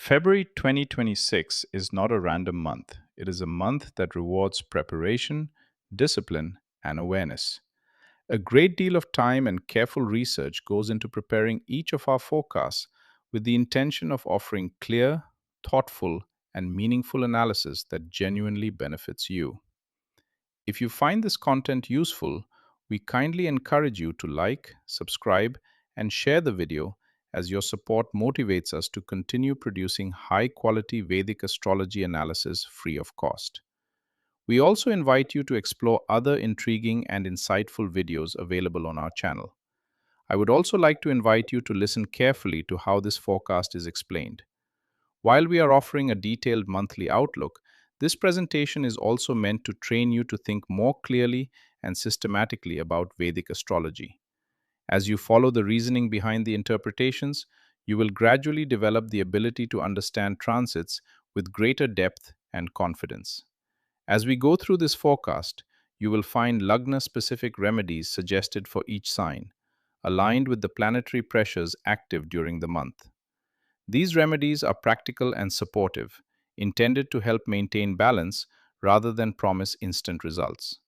February 2026 is not a random month. It is a month that rewards preparation, discipline, and awareness. A great deal of time and careful research goes into preparing each of our forecasts with the intention of offering clear, thoughtful, and meaningful analysis that genuinely benefits you. If you find this content useful, we kindly encourage you to like, subscribe, and share the video as your support motivates us to continue producing high quality Vedic astrology analysis free of cost. We also invite you to explore other intriguing and insightful videos available on our channel. I would also like to invite you to listen carefully to how this forecast is explained. While we are offering a detailed monthly outlook, this presentation is also meant to train you to think more clearly and systematically about Vedic astrology. As you follow the reasoning behind the interpretations, you will gradually develop the ability to understand transits with greater depth and confidence. As we go through this forecast, you will find Lagna-specific remedies suggested for each sign, aligned with the planetary pressures active during the month. These remedies are practical and supportive, intended to help maintain balance rather than promise instant results.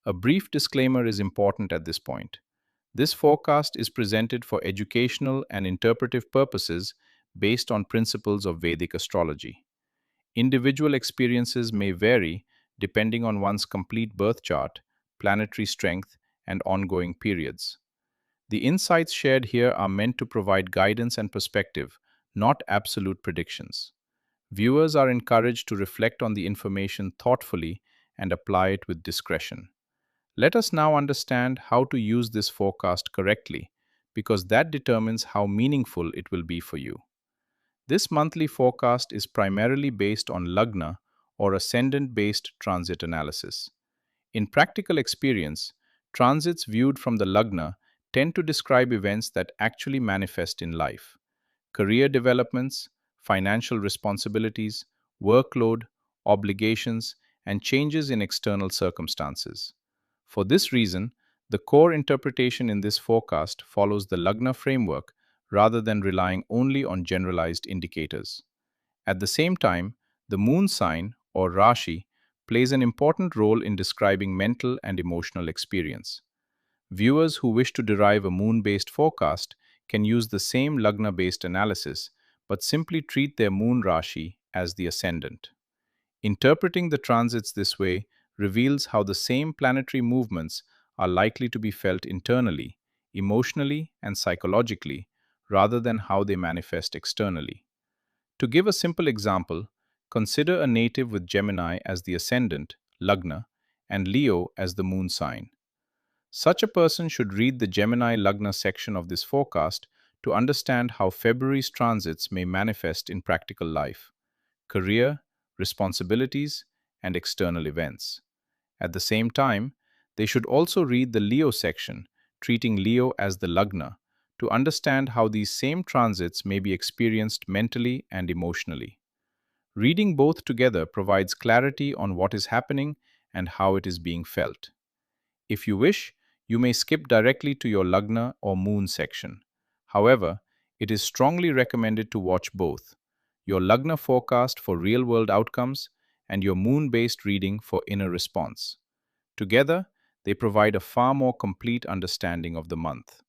A brief disclaimer is important at this point. This forecast is presented for educational and interpretive purposes based on principles of Vedic astrology. Individual experiences may vary depending on one's complete birth chart, planetary strength, and ongoing periods. The insights shared here are meant to provide guidance and perspective, not absolute predictions. Viewers are encouraged to reflect on the information thoughtfully and apply it with discretion. Let us now understand how to use this forecast correctly, because that determines how meaningful it will be for you. This monthly forecast is primarily based on Lagna or Ascendant-based transit analysis. In practical experience, transits viewed from the Lagna tend to describe events that actually manifest in life: career developments, financial responsibilities, workload, obligations, and changes in external circumstances. For this reason, the core interpretation in this forecast follows the Lagna framework rather than relying only on generalized indicators. At the same time, the moon sign, or Rashi, plays an important role in describing mental and emotional experience. Viewers who wish to derive a moon-based forecast can use the same Lagna-based analysis, but simply treat their moon Rashi as the ascendant. Interpreting the transits this way reveals how the same planetary movements are likely to be felt internally, emotionally, and psychologically, rather than how they manifest externally. To give a simple example, consider a native with Gemini as the ascendant, Lagna, and Leo as the moon sign. Such a person should read the Gemini Lagna section of this forecast to understand how February's transits may manifest in practical life, career, responsibilities, and external events. At the same time, they should also read the Leo section, treating Leo as the Lagna, to understand how these same transits may be experienced mentally and emotionally. Reading both together provides clarity on what is happening and how it is being felt. If you wish, you may skip directly to your Lagna or Moon section. However, it is strongly recommended to watch both: your Lagna forecast for real world outcomes and your Moon based reading for inner response. Together, they provide a far more complete understanding of the month.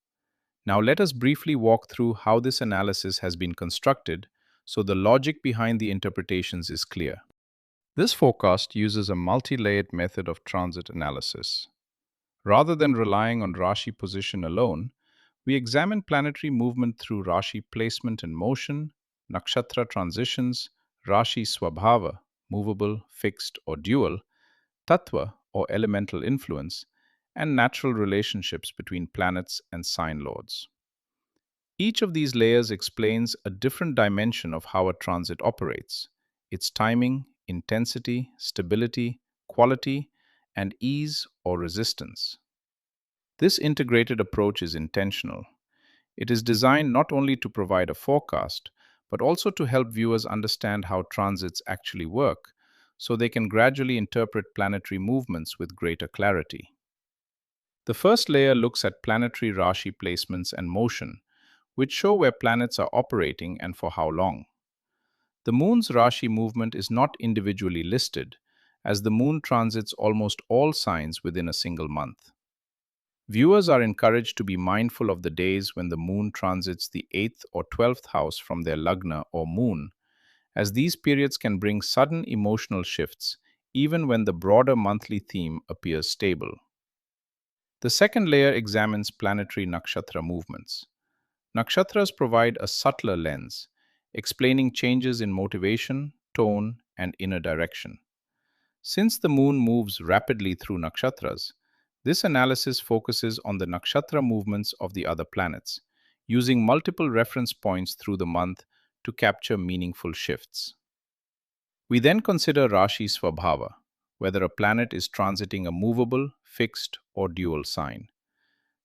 Now, let us briefly walk through how this analysis has been constructed so the logic behind the interpretations is clear. This forecast uses a multi layered method of transit analysis. Rather than relying on Rashi position alone, we examine planetary movement through Rashi placement and motion, nakshatra transitions, Rashi swabhava, movable, fixed, or dual, tattva, or elemental influence, and natural relationships between planets and sign lords. Each of these layers explains a different dimension of how a transit operates: its timing, intensity, stability, quality, and ease or resistance. This integrated approach is intentional. It is designed not only to provide a forecast, but also to help viewers understand how transits actually work, so they can gradually interpret planetary movements with greater clarity. The first layer looks at planetary Rashi placements and motion, which show where planets are operating and for how long. The moon's Rashi movement is not individually listed, as the moon transits almost all signs within a single month. Viewers are encouraged to be mindful of the days when the moon transits the 8th or 12th house from their Lagna or moon, as these periods can bring sudden emotional shifts even when the broader monthly theme appears stable. The second layer examines planetary nakshatra movements. Nakshatras provide a subtler lens, explaining changes in motivation, tone, and inner direction. Since the moon moves rapidly through nakshatras, this analysis focuses on the nakshatra movements of the other planets, using multiple reference points through the month to capture meaningful shifts. We then consider Rashi Swabhava, whether a planet is transiting a movable, fixed, or dual sign.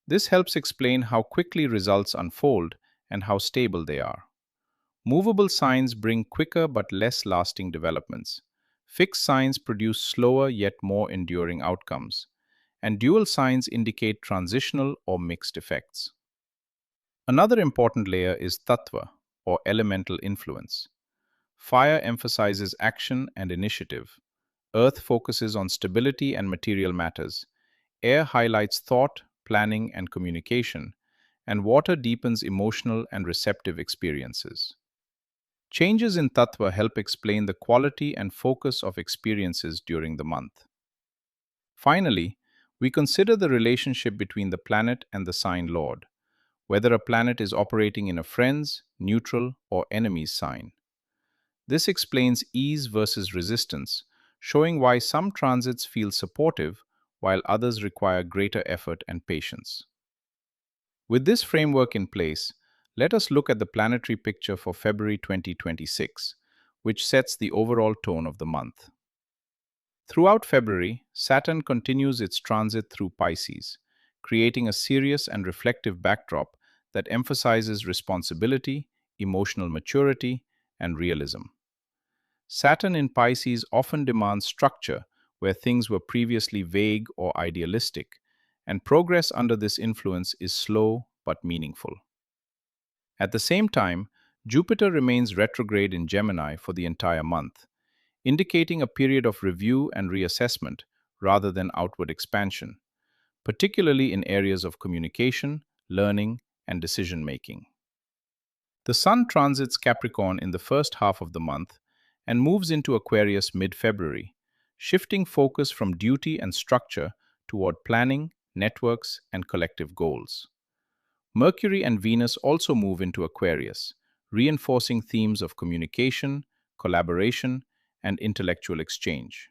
This helps explain how quickly results unfold and how stable they are. Movable signs bring quicker but less lasting developments. Fixed signs produce slower yet more enduring outcomes, and dual signs indicate transitional or mixed effects. Another important layer is tattva, or elemental influence. Fire emphasizes action and initiative. Earth focuses on stability and material matters. Air highlights thought, planning, and communication, and water deepens emotional and receptive experiences. Changes in tattva help explain the quality and focus of experiences during the month. Finally, we consider the relationship between the planet and the sign lord, whether a planet is operating in a friend's, neutral, or enemy's sign. This explains ease versus resistance, showing why some transits feel supportive while others require greater effort and patience. With this framework in place, let us look at the planetary picture for February 2026, which sets the overall tone of the month. Throughout February, Saturn continues its transit through Pisces, creating a serious and reflective backdrop that emphasizes responsibility, emotional maturity, and realism. Saturn in Pisces often demands structure where things were previously vague or idealistic, and progress under this influence is slow but meaningful. At the same time, Jupiter remains retrograde in Gemini for the entire month, indicating a period of review and reassessment rather than outward expansion, particularly in areas of communication, learning, and decision making. The Sun transits Capricorn in the first half of the month and moves into Aquarius mid-February, shifting focus from duty and structure toward planning, networks, and collective goals. Mercury and Venus also move into Aquarius, reinforcing themes of communication, collaboration, and intellectual exchange.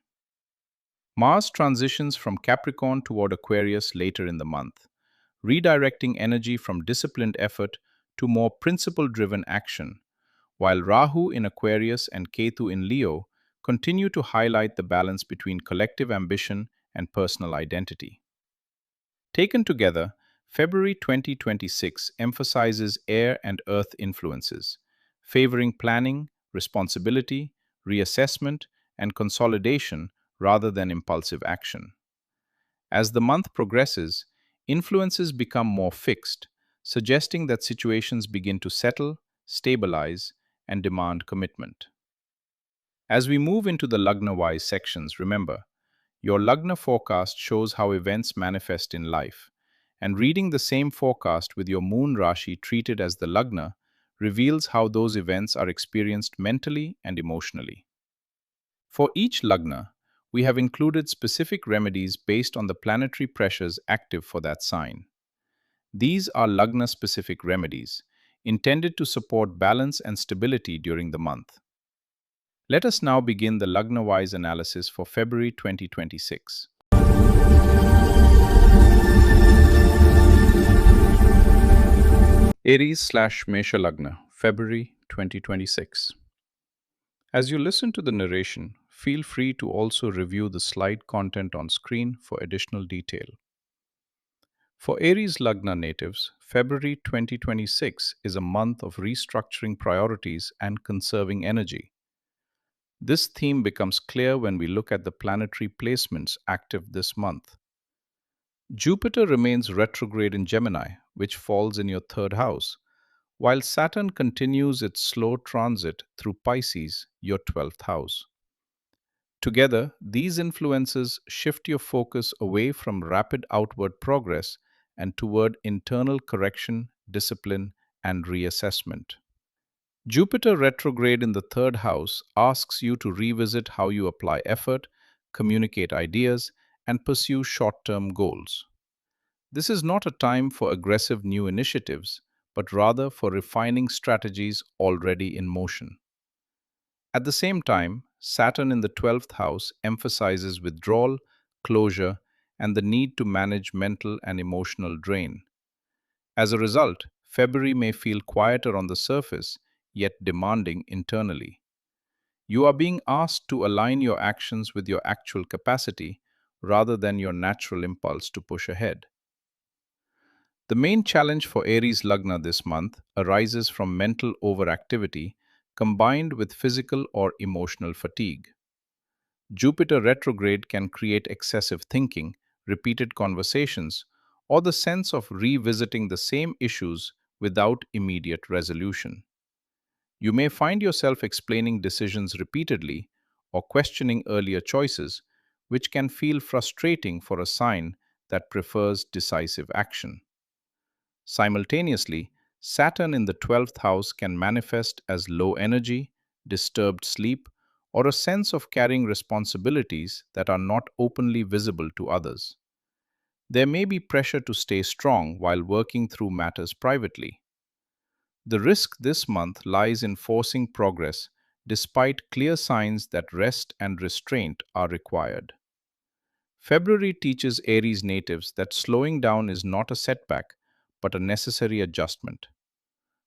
Mars transitions from Capricorn toward Aquarius later in the month, redirecting energy from disciplined effort to more principle-driven action, while Rahu in Aquarius and Ketu in Leo continue to highlight the balance between collective ambition and personal identity. Taken together, February 2026 emphasizes air and earth influences, favoring planning, responsibility, reassessment, and consolidation rather than impulsive action. As the month progresses, influences become more fixed, suggesting that situations begin to settle, stabilize, and demand commitment. As we move into the Lagna-wise sections, remember, your Lagna forecast shows how events manifest in life, and reading the same forecast with your moon Rashi treated as the Lagna reveals how those events are experienced mentally and emotionally. For each Lagna, we have included specific remedies based on the planetary pressures active for that sign. These are Lagna-specific remedies, intended to support balance and stability during the month. Let us now begin the Lagna-wise analysis for February 2026. Aries/Mesha Lagna, February 2026. As you listen to the narration, feel free to also review the slide content on screen for additional detail. For Aries Lagna natives, February 2026 is a month of restructuring priorities and conserving energy. This theme becomes clear when we look at the planetary placements active this month. Jupiter remains retrograde in Gemini, which falls in your third house, while Saturn continues its slow transit through Pisces, your 12th house. Together, these influences shift your focus away from rapid outward progress and toward internal correction, discipline, and reassessment. Jupiter retrograde in the third house asks you to revisit how you apply effort, communicate ideas, and pursue short term goals. This is not a time for aggressive new initiatives, but rather for refining strategies already in motion. At the same time, Saturn in the 12th house emphasizes withdrawal, closure, and the need to manage mental and emotional drain. As a result, February may feel quieter on the surface, yet demanding internally. You are being asked to align your actions with your actual capacity rather than your natural impulse to push ahead. The main challenge for Aries Lagna this month arises from mental overactivity combined with physical or emotional fatigue. Jupiter retrograde can create excessive thinking, repeated conversations, or the sense of revisiting the same issues without immediate resolution. You may find yourself explaining decisions repeatedly or questioning earlier choices, which can feel frustrating for a sign that prefers decisive action. Simultaneously, Saturn in the 12th house can manifest as low energy, disturbed sleep, or a sense of carrying responsibilities that are not openly visible to others. There may be pressure to stay strong while working through matters privately. The risk this month lies in forcing progress despite clear signs that rest and restraint are required. February teaches Aries natives that slowing down is not a setback but a necessary adjustment.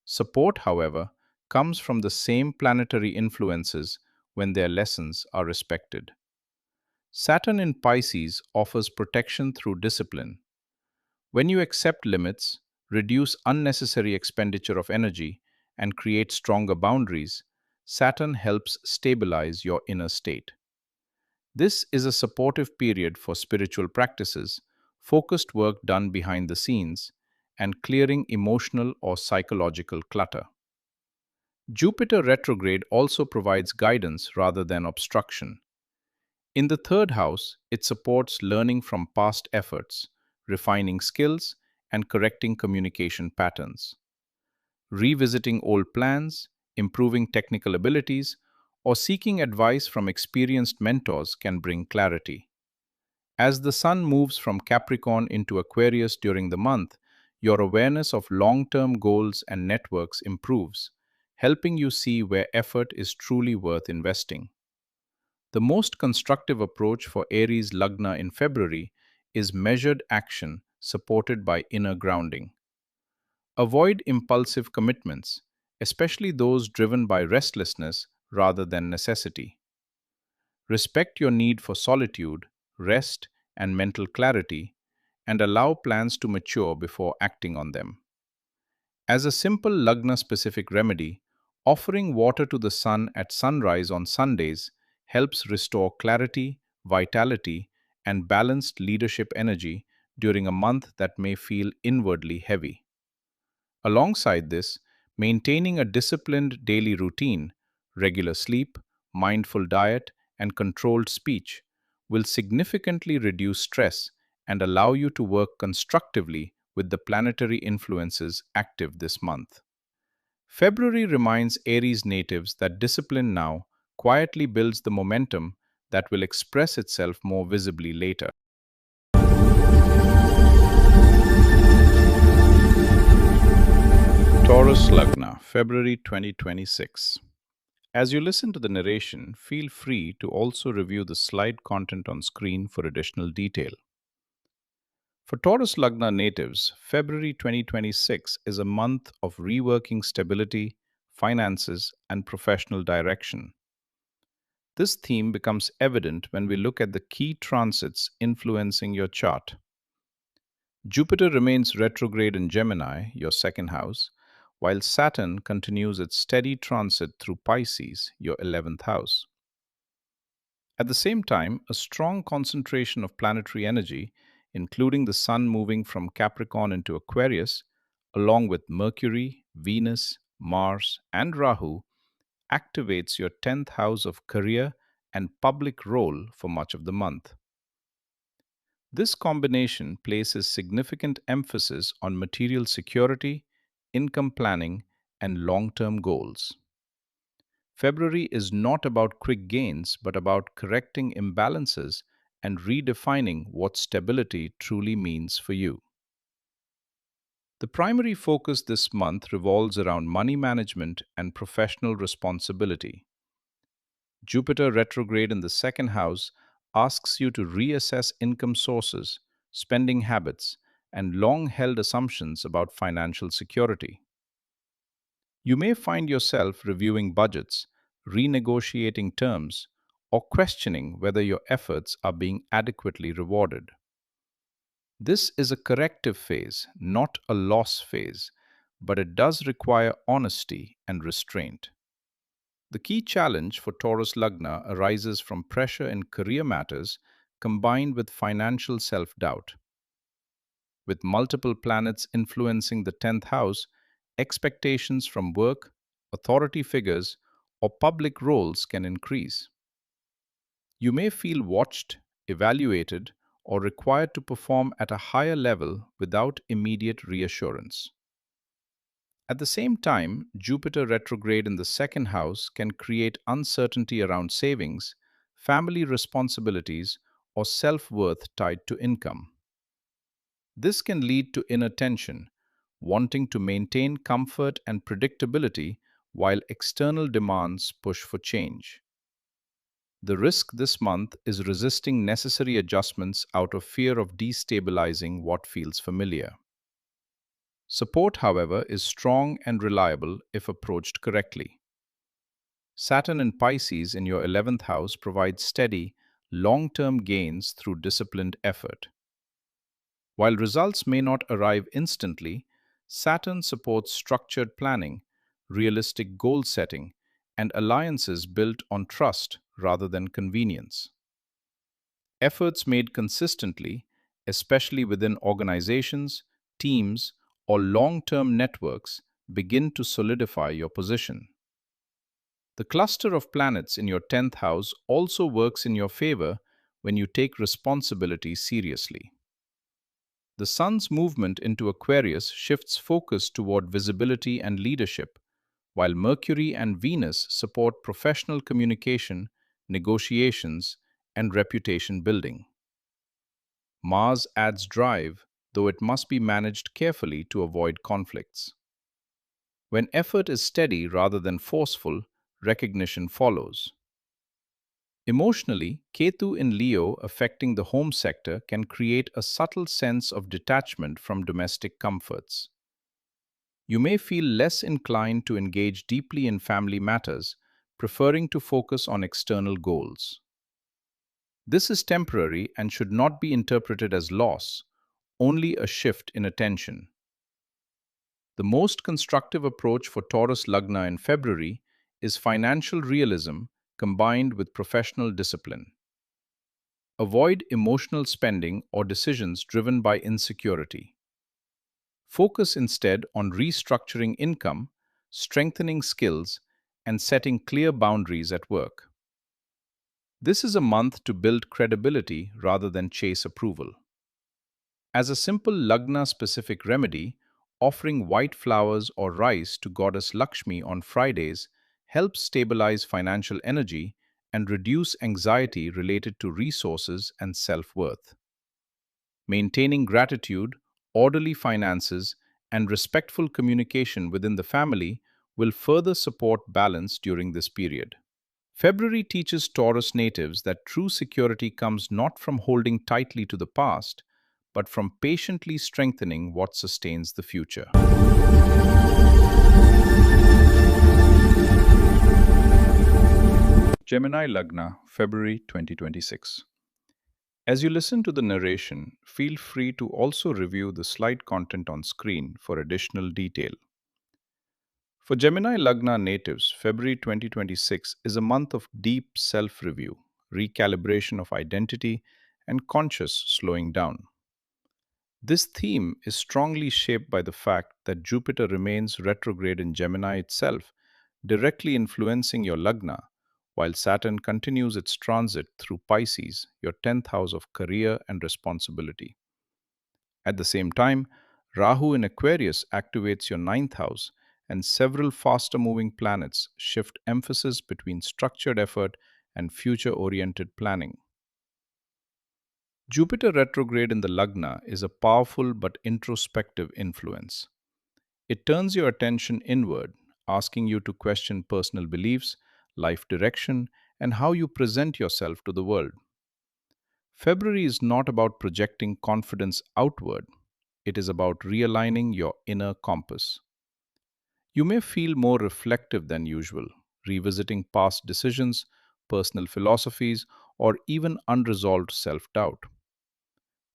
Support, however, comes from the same planetary influences when their lessons are respected. Saturn in Pisces offers protection through discipline. When you accept limits, reduce unnecessary expenditure of energy, and create stronger boundaries, Saturn helps stabilize your inner state. This is a supportive period for spiritual practices, focused work done behind the scenes, and clearing emotional or psychological clutter. Jupiter retrograde also provides guidance rather than obstruction. In the third house, it supports learning from past efforts, refining skills, and correcting communication patterns. Revisiting old plans, improving technical abilities, or seeking advice from experienced mentors can bring clarity. As the Sun moves from Capricorn into Aquarius during the month, your awareness of long term goals and networks improves, helping you see where effort is truly worth investing. The most constructive approach for Aries Lagna in February is measured action supported by inner grounding. Avoid impulsive commitments, especially those driven by restlessness rather than necessity. Respect your need for solitude, rest, and mental clarity, and allow plans to mature before acting on them. As a simple Lagna-specific remedy, offering water to the sun at sunrise on Sundays helps restore clarity, vitality, and balanced leadership energy during a month that may feel inwardly heavy. Alongside this, maintaining a disciplined daily routine, regular sleep, mindful diet, and controlled speech will significantly reduce stress and allow you to work constructively with the planetary influences active this month. February reminds Aries natives that discipline now quietly builds the momentum that will express itself more visibly later. Taurus Lagna, February 2026. As you listen to the narration, feel free to also review the slide content on screen for additional detail. For Taurus Lagna natives, February 2026 is a month of reworking stability, finances, and professional direction. This theme becomes evident when we look at the key transits influencing your chart. Jupiter remains retrograde in Gemini, your second house, while Saturn continues its steady transit through Pisces, your 11th house. At the same time, a strong concentration of planetary energy, including the Sun moving from Capricorn into Aquarius, along with Mercury, Venus, Mars, and Rahu activates your 10th house of career and public role for much of the month. This combination places significant emphasis on material security, income planning, and long term goals. February is not about quick gains, but about correcting imbalances and redefining what stability truly means for you. The primary focus this month revolves around money management and professional responsibility. Jupiter retrograde in the second house asks you to reassess income sources, spending habits, and long held assumptions about financial security. You may find yourself reviewing budgets, renegotiating terms, or questioning whether your efforts are being adequately rewarded. This is a corrective phase, not a loss phase, but it does require honesty and restraint. The key challenge for Taurus Lagna arises from pressure in career matters combined with financial self doubt. With multiple planets influencing the 10th house, expectations from work, authority figures, or public roles can increase. You may feel watched, evaluated, or required to perform at a higher level without immediate reassurance. At the same time, Jupiter retrograde in the second house can create uncertainty around savings, family responsibilities, or self worth tied to income. This can lead to inner tension, wanting to maintain comfort and predictability while external demands push for change. The risk this month is resisting necessary adjustments out of fear of destabilizing what feels familiar. Support, however, is strong and reliable if approached correctly. Saturn in Pisces in your 11th house provides steady, long term gains through disciplined effort. While results may not arrive instantly, Saturn supports structured planning, realistic goal setting, and alliances built on trust rather than convenience. Efforts made consistently, especially within organizations, teams, or long term networks, begin to solidify your position. The cluster of planets in your 10th house also works in your favor when you take responsibility seriously. The Sun's movement into Aquarius shifts focus toward visibility and leadership, while Mercury and Venus support professional communication, negotiations, and reputation building. Mars adds drive, though it must be managed carefully to avoid conflicts. When effort is steady rather than forceful, recognition follows. Emotionally, Ketu in Leo affecting the home sector can create a subtle sense of detachment from domestic comforts. You may feel less inclined to engage deeply in family matters, preferring to focus on external goals. This is temporary and should not be interpreted as loss, only a shift in attention. The most constructive approach for Taurus Lagna in February is financial realism combined with professional discipline. Avoid emotional spending or decisions driven by insecurity. Focus instead on restructuring income, strengthening skills, and setting clear boundaries at work. This is a month to build credibility rather than chase approval. As a simple Lagna-specific remedy, offering white flowers or rice to Goddess Lakshmi on Fridays helps stabilize financial energy and reduce anxiety related to resources and self-worth. Maintaining gratitude, orderly finances, and respectful communication within the family will further support balance during this period. February teaches Taurus natives that true security comes not from holding tightly to the past, but from patiently strengthening what sustains the future. Gemini Lagna, February 2026. As you listen to the narration, feel free to also review the slide content on screen for additional detail. For Gemini Lagna natives, February 2026 is a month of deep self review, recalibration of identity, and conscious slowing down. This theme is strongly shaped by the fact that Jupiter remains retrograde in Gemini itself, directly influencing your Lagna, while Saturn continues its transit through Pisces, your 10th house of career and responsibility. At the same time, Rahu in Aquarius activates your ninth house, and several faster moving planets shift emphasis between structured effort and future oriented planning. Jupiter retrograde in the Lagna is a powerful but introspective influence. It turns your attention inward, asking you to question personal beliefs, life direction, and how you present yourself to the world. February is not about projecting confidence outward, it is about realigning your inner compass. You may feel more reflective than usual, revisiting past decisions, personal philosophies, or even unresolved self doubt.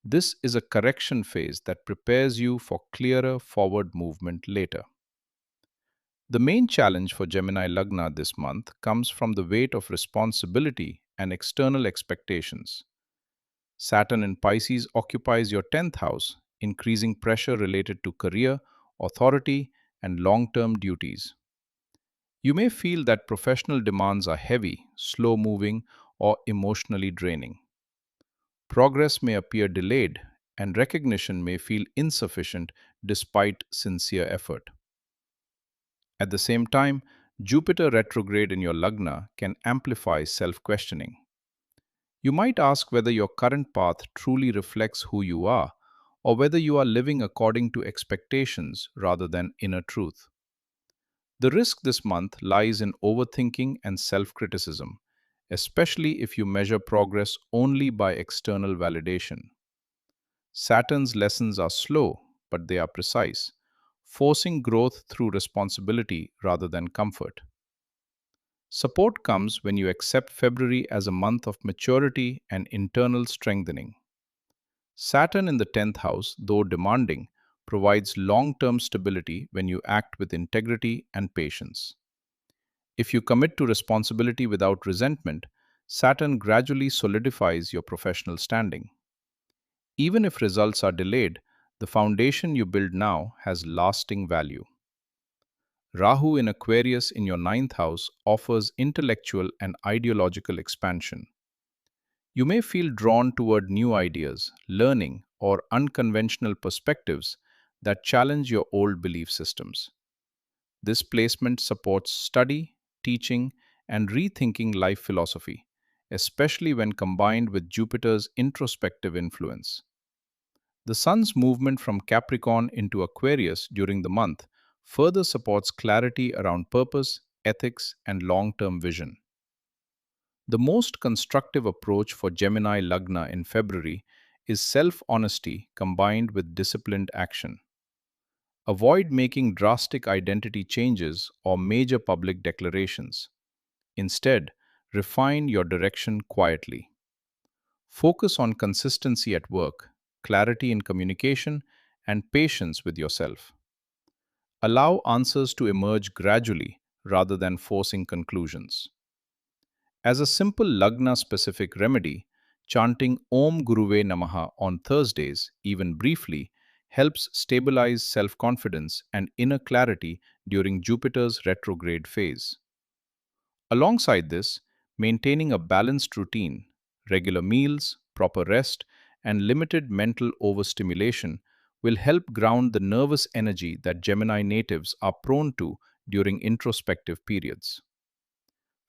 This is a correction phase that prepares you for clearer forward movement later. The main challenge for Gemini Lagna this month comes from the weight of responsibility and external expectations. Saturn in Pisces occupies your 10th house, increasing pressure related to career, authority, and long term duties. You may feel that professional demands are heavy, slow moving, or emotionally draining. Progress may appear delayed, and recognition may feel insufficient despite sincere effort. At the same time, Jupiter retrograde in your Lagna can amplify self questioning. You might ask whether your current path truly reflects who you are, or whether you are living according to expectations rather than inner truth. The risk this month lies in overthinking and self criticism, especially if you measure progress only by external validation. Saturn's lessons are slow, but they are precise, forcing growth through responsibility rather than comfort. Support comes when you accept February as a month of maturity and internal strengthening. Saturn in the 10th house, though demanding, provides long term stability when you act with integrity and patience. If you commit to responsibility without resentment, Saturn gradually solidifies your professional standing. Even if results are delayed, the foundation you build now has lasting value. Rahu in Aquarius in your ninth house offers intellectual and ideological expansion. You may feel drawn toward new ideas, learning, or unconventional perspectives that challenge your old belief systems. This placement supports study, teaching, and rethinking life philosophy, especially when combined with Jupiter's introspective influence. The Sun's movement from Capricorn into Aquarius during the month further supports clarity around purpose, ethics, and long term vision. The most constructive approach for Gemini Lagna in February is self honesty combined with disciplined action. Avoid making drastic identity changes or major public declarations. Instead, refine your direction quietly. Focus on consistency at work, clarity in communication, and patience with yourself. Allow answers to emerge gradually rather than forcing conclusions. As a simple Lagna-specific remedy, chanting Om Guruve Namaha on Thursdays, even briefly, helps stabilize self-confidence and inner clarity during Jupiter's retrograde phase. Alongside this, maintaining a balanced routine, regular meals, proper rest, and limited mental overstimulation will help ground the nervous energy that Gemini natives are prone to during introspective periods.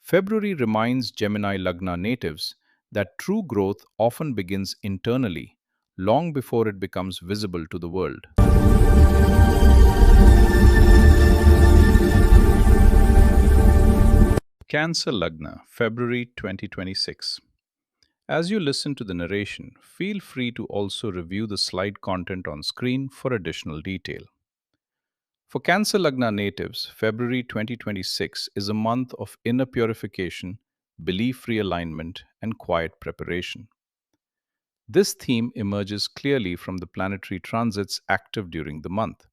February reminds Gemini Lagna natives that true growth often begins internally, long before it becomes visible to the world. Cancer Lagna, February 2026. As you listen to the narration, feel free to also review the slide content on screen for additional detail. For Cancer Lagna natives, February 2026 is a month of inner purification, belief realignment, and quiet preparation. This theme emerges clearly from the planetary transits active during the month.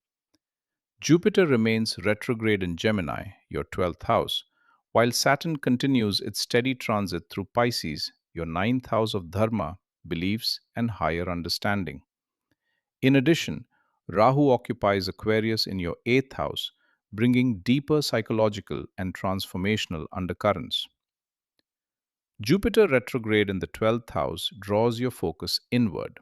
Jupiter remains retrograde in Gemini, your 12th house, while Saturn continues its steady transit through Pisces, your ninth house of dharma, beliefs, and higher understanding. In addition, Rahu occupies Aquarius in your eighth house, bringing deeper psychological and transformational undercurrents. Jupiter retrograde in the 12th house draws your focus inward.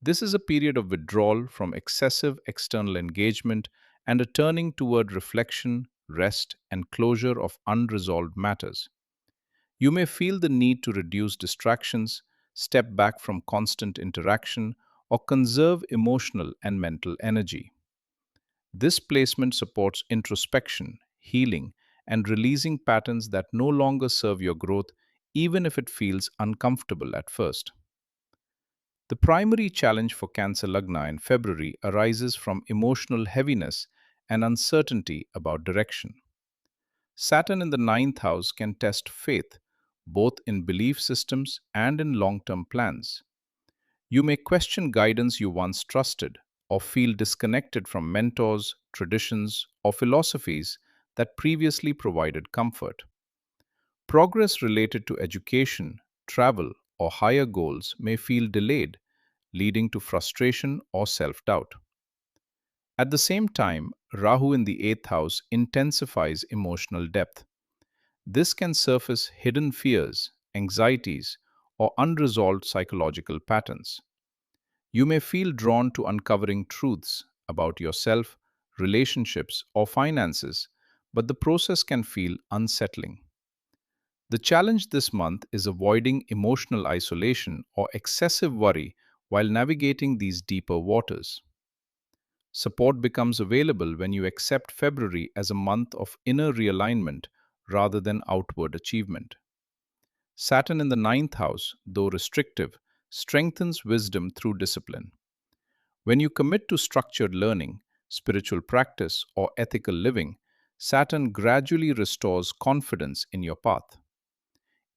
This is a period of withdrawal from excessive external engagement and a turning toward reflection, rest, and closure of unresolved matters. You may feel the need to reduce distractions, step back from constant interaction, or conserve emotional and mental energy. This placement supports introspection, healing, and releasing patterns that no longer serve your growth, even if it feels uncomfortable at first. The primary challenge for Cancer Lagna in February arises from emotional heaviness and uncertainty about direction. Saturn in the ninth house can test faith, both in belief systems and in long term plans. You may question guidance you once trusted or feel disconnected from mentors, traditions, or philosophies that previously provided comfort. Progress related to education, travel, or higher goals may feel delayed, leading to frustration or self doubt. At the same time, Rahu in the eighth house intensifies emotional depth. This can surface hidden fears, anxieties, or unresolved psychological patterns. You may feel drawn to uncovering truths about yourself, relationships, or finances, but the process can feel unsettling. The challenge this month is avoiding emotional isolation or excessive worry while navigating these deeper waters. Support becomes available when you accept February as a month of inner realignment rather than outward achievement. Saturn in the ninth house, though restrictive, strengthens wisdom through discipline. When you commit to structured learning, spiritual practice, or ethical living, Saturn gradually restores confidence in your path.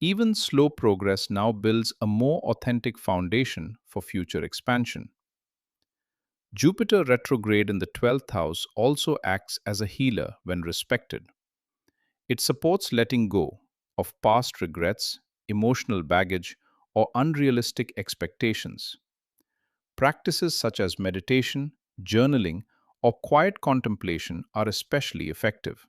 Even slow progress now builds a more authentic foundation for future expansion. Jupiter retrograde in the 12th house also acts as a healer when respected. It supports letting go of past regrets, emotional baggage, or unrealistic expectations. Practices such as meditation, journaling, or quiet contemplation are especially effective.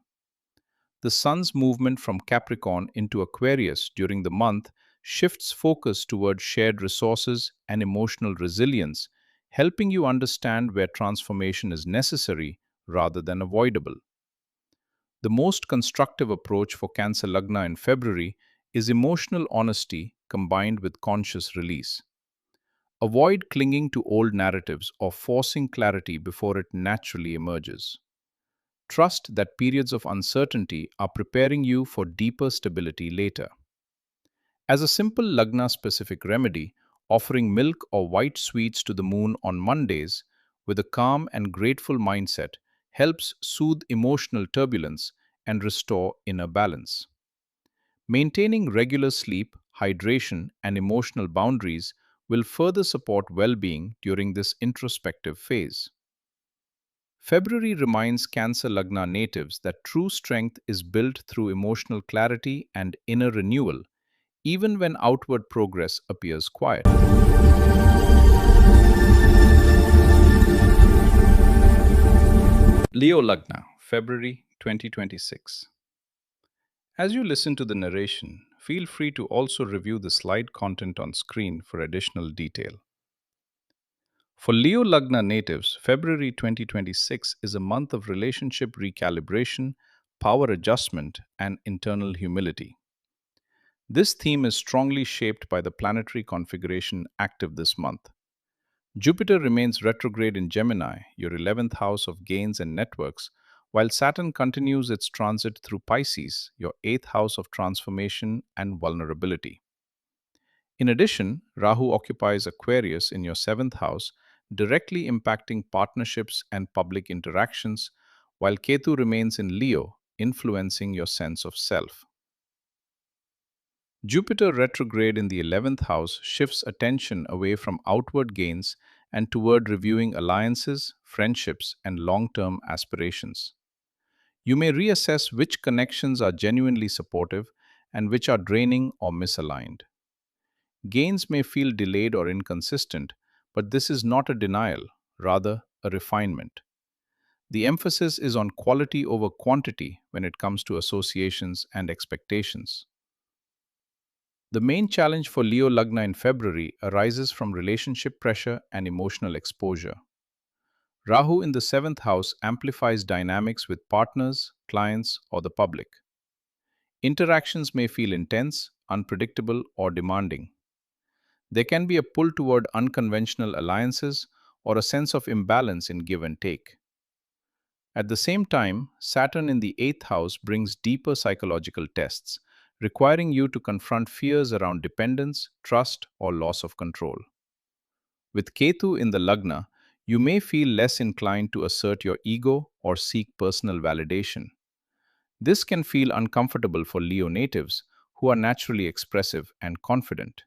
The Sun's movement from Capricorn into Aquarius during the month shifts focus toward shared resources and emotional resilience, helping you understand where transformation is necessary rather than avoidable. The most constructive approach for Cancer Lagna in February is emotional honesty combined with conscious release. Avoid clinging to old narratives or forcing clarity before it naturally emerges. Trust that periods of uncertainty are preparing you for deeper stability later. As a simple Lagna-specific remedy, offering milk or white sweets to the moon on Mondays with a calm and grateful mindset helps soothe emotional turbulence and restore inner balance. Maintaining regular sleep, hydration, and emotional boundaries will further support well being during this introspective phase. February reminds Cancer Lagna natives that true strength is built through emotional clarity and inner renewal, even when outward progress appears quiet. Leo Lagna, February 2026. As you listen to the narration, feel free to also review the slide content on screen for additional detail. For Leo Lagna natives, February 2026 is a month of relationship recalibration, power adjustment, and internal humility. This theme is strongly shaped by the planetary configuration active this month. Jupiter remains retrograde in Gemini, your 11th house of gains and networks, while Saturn continues its transit through Pisces, your 8th house of transformation and vulnerability. In addition, Rahu occupies Aquarius in your 7th house, directly impacting partnerships and public interactions, while Ketu remains in Leo, influencing your sense of self. Jupiter retrograde in the 11th house shifts attention away from outward gains and toward reviewing alliances, friendships, and long term aspirations. You may reassess which connections are genuinely supportive and which are draining or misaligned. Gains may feel delayed or inconsistent, but this is not a denial. rather a refinement. The emphasis is on quality over quantity when it comes to associations and expectations. The main challenge for Leo Lagna in February arises from relationship pressure and emotional exposure. Rahu in the seventh house amplifies dynamics with partners, clients, or the public. Interactions may feel intense, unpredictable, or demanding. There can be a pull toward unconventional alliances or a sense of imbalance in give and take. At the same time, Saturn in the eighth house brings deeper psychological tests, requiring you to confront fears around dependence, trust, or loss of control. With Ketu in the Lagna, you may feel less inclined to assert your ego or seek personal validation. This can feel uncomfortable for Leo natives who are naturally expressive and confident.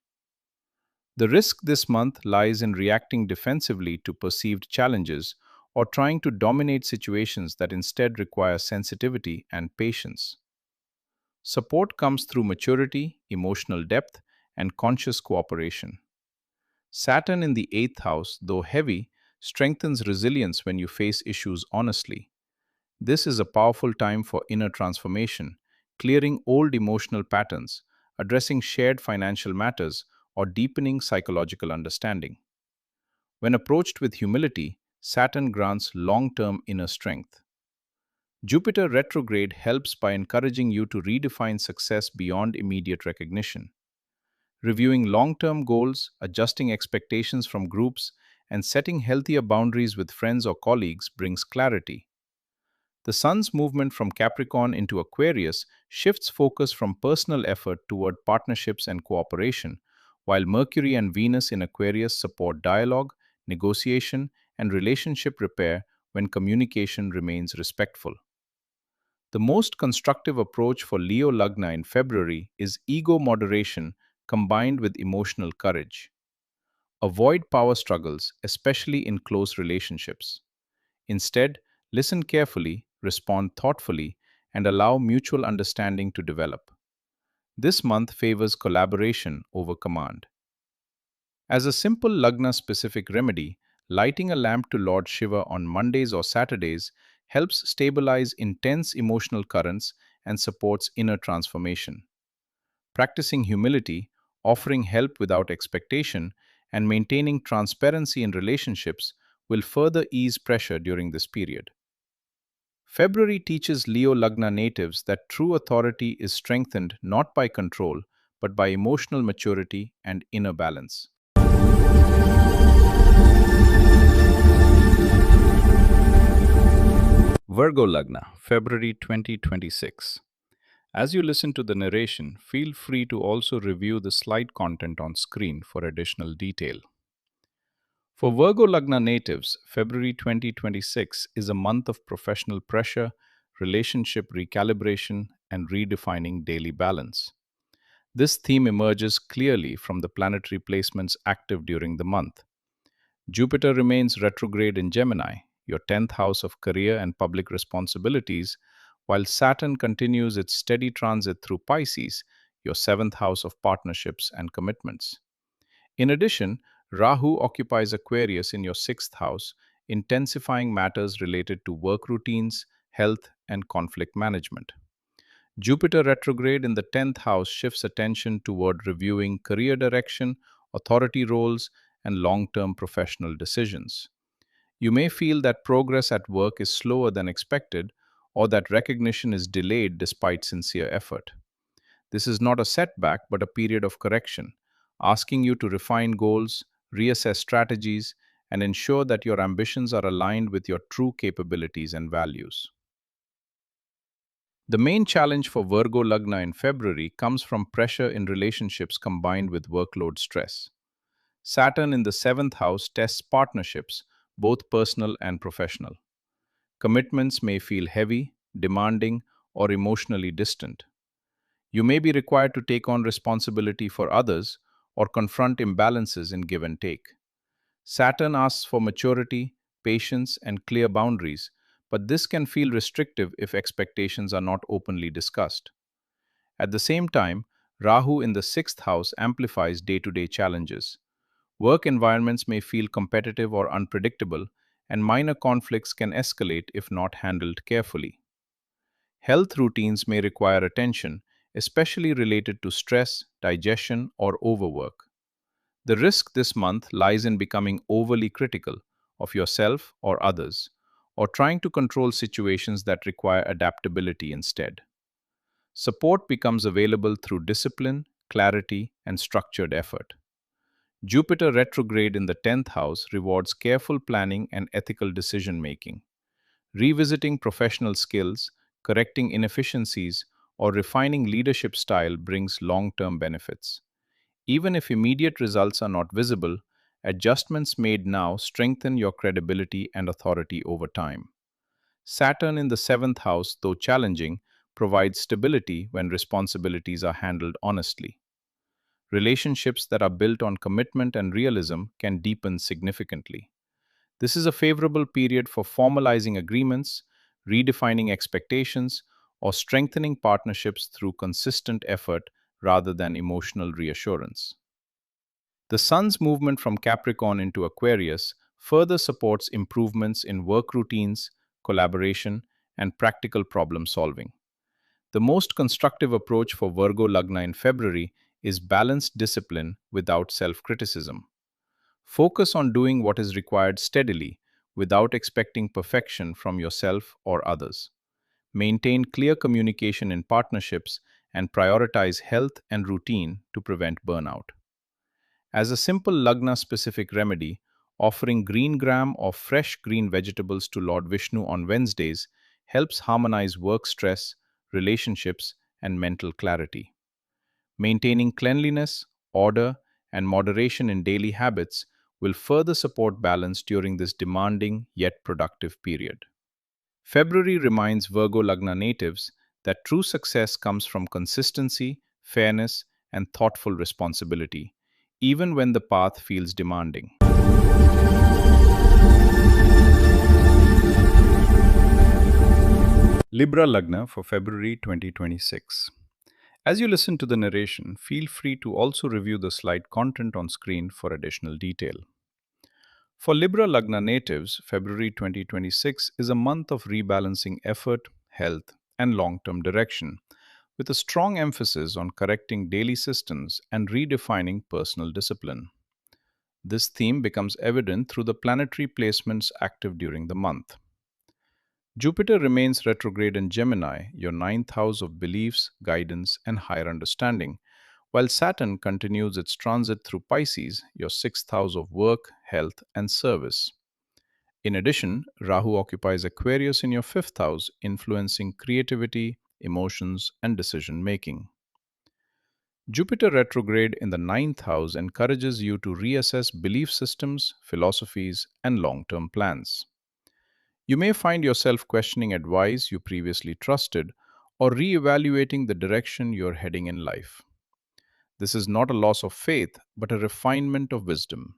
The risk this month lies in reacting defensively to perceived challenges or trying to dominate situations that instead require sensitivity and patience. Support comes through maturity, emotional depth, and conscious cooperation. Saturn in the eighth house, though heavy, strengthens resilience when you face issues honestly. This is a powerful time for inner transformation, clearing old emotional patterns, addressing shared financial matters, or deepening psychological understanding. When approached with humility, Saturn grants long term inner strength. Jupiter retrograde helps by encouraging you to redefine success beyond immediate recognition. Reviewing long term goals, adjusting expectations from groups, and setting healthier boundaries with friends or colleagues brings clarity. The Sun's movement from Capricorn into Aquarius shifts focus from personal effort toward partnerships and cooperation, while Mercury and Venus in Aquarius support dialogue, negotiation, and relationship repair when communication remains respectful. The most constructive approach for Leo Lagna in February is ego moderation combined with emotional courage. Avoid power struggles, especially in close relationships. Instead, listen carefully, respond thoughtfully, and allow mutual understanding to develop. This month favors collaboration over command. As a simple Lagna-specific remedy, lighting a lamp to Lord Shiva on Mondays or Saturdays helps stabilize intense emotional currents and supports inner transformation. Practicing humility, offering help without expectation, and maintaining transparency in relationships will further ease pressure during this period. February teaches Leo Lagna natives that true authority is strengthened not by control, but by emotional maturity and inner balance. Virgo Lagna, February 2026. As you listen to the narration, feel free to also review the slide content on screen for additional detail. For Virgo Lagna natives, February 2026 is a month of professional pressure, relationship recalibration, and redefining daily balance. This theme emerges clearly from the planetary placements active during the month. Jupiter remains retrograde in Gemini, your 10th house of career and public responsibilities, while Saturn continues its steady transit through Pisces, your 7th house of partnerships and commitments. In addition, Rahu occupies Aquarius in your 6th house, intensifying matters related to work routines, health, and conflict management. Jupiter retrograde in the 10th house shifts attention toward reviewing career direction, authority roles, and long term professional decisions. You may feel that progress at work is slower than expected or that recognition is delayed despite sincere effort. This is not a setback but a period of correction, asking you to refine goals, reassess strategies, and ensure that your ambitions are aligned with your true capabilities and values. The main challenge for Virgo Lagna in February comes from pressure in relationships combined with workload stress. Saturn in the seventh house tests partnerships, both personal and professional. Commitments may feel heavy, demanding, or emotionally distant. You may be required to take on responsibility for others or confront imbalances in give and take. Saturn asks for maturity, patience, and clear boundaries, but this can feel restrictive if expectations are not openly discussed. At the same time, Rahu in the sixth house amplifies day to day challenges. Work environments may feel competitive or unpredictable, and minor conflicts can escalate if not handled carefully. Health routines may require attention, especially related to stress, digestion, or overwork. The risk this month lies in becoming overly critical of yourself or others, or trying to control situations that require adaptability instead. Support becomes available through discipline, clarity, and structured effort. Jupiter retrograde in the 10th house rewards careful planning and ethical decision making. Revisiting professional skills, correcting inefficiencies, or refining leadership style brings long term benefits. Even if immediate results are not visible, adjustments made now strengthen your credibility and authority over time. Saturn in the 7th house, though challenging, provides stability when responsibilities are handled honestly. Relationships that are built on commitment and realism can deepen significantly. This is a favorable period for formalizing agreements, redefining expectations, or strengthening partnerships through consistent effort rather than emotional reassurance. The Sun's movement from Capricorn into Aquarius further supports improvements in work routines, collaboration, and practical problem solving. The most constructive approach for Virgo Lagna in February is balanced discipline without self criticism. Focus on doing what is required steadily without expecting perfection from yourself or others. Maintain clear communication in partnerships and prioritize health and routine to prevent burnout. As a simple Lagna-specific remedy, offering green gram or fresh green vegetables to Lord Vishnu on Wednesdays helps harmonize work stress, relationships, and mental clarity. Maintaining cleanliness, order, and moderation in daily habits will further support balance during this demanding yet productive period. February reminds Virgo Lagna natives that true success comes from consistency, fairness, and thoughtful responsibility, even when the path feels demanding. Libra Lagna for February 2026. As you listen to the narration, feel free to also review the slide content on screen for additional detail. For Libra Lagna natives, February 2026 is a month of rebalancing effort, health, and long term direction, with a strong emphasis on correcting daily systems and redefining personal discipline. This theme becomes evident through the planetary placements active during the month. Jupiter remains retrograde in Gemini, your ninth house of beliefs, guidance, and higher understanding, while Saturn continues its transit through Pisces, your sixth house of work, health, and service. In addition, Rahu occupies Aquarius in your fifth house, influencing creativity, emotions, and decision making. Jupiter retrograde in the ninth house encourages you to reassess belief systems, philosophies, and long term plans. You may find yourself questioning advice you previously trusted or re-evaluating the direction you're heading in life. This is not a loss of faith, but a refinement of wisdom.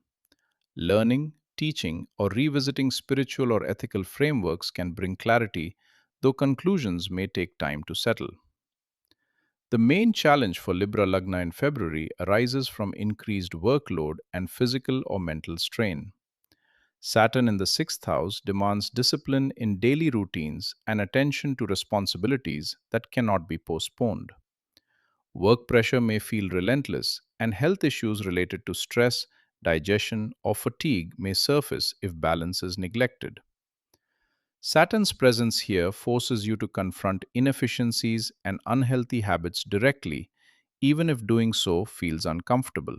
Learning, teaching, or revisiting spiritual or ethical frameworks can bring clarity, though conclusions may take time to settle. The main challenge for Libra Lagna in February arises from increased workload and physical or mental strain. Saturn in the sixth house demands discipline in daily routines and attention to responsibilities that cannot be postponed. Work pressure may feel relentless, and health issues related to stress, digestion, or fatigue may surface if balance is neglected. Saturn's presence here forces you to confront inefficiencies and unhealthy habits directly, even if doing so feels uncomfortable.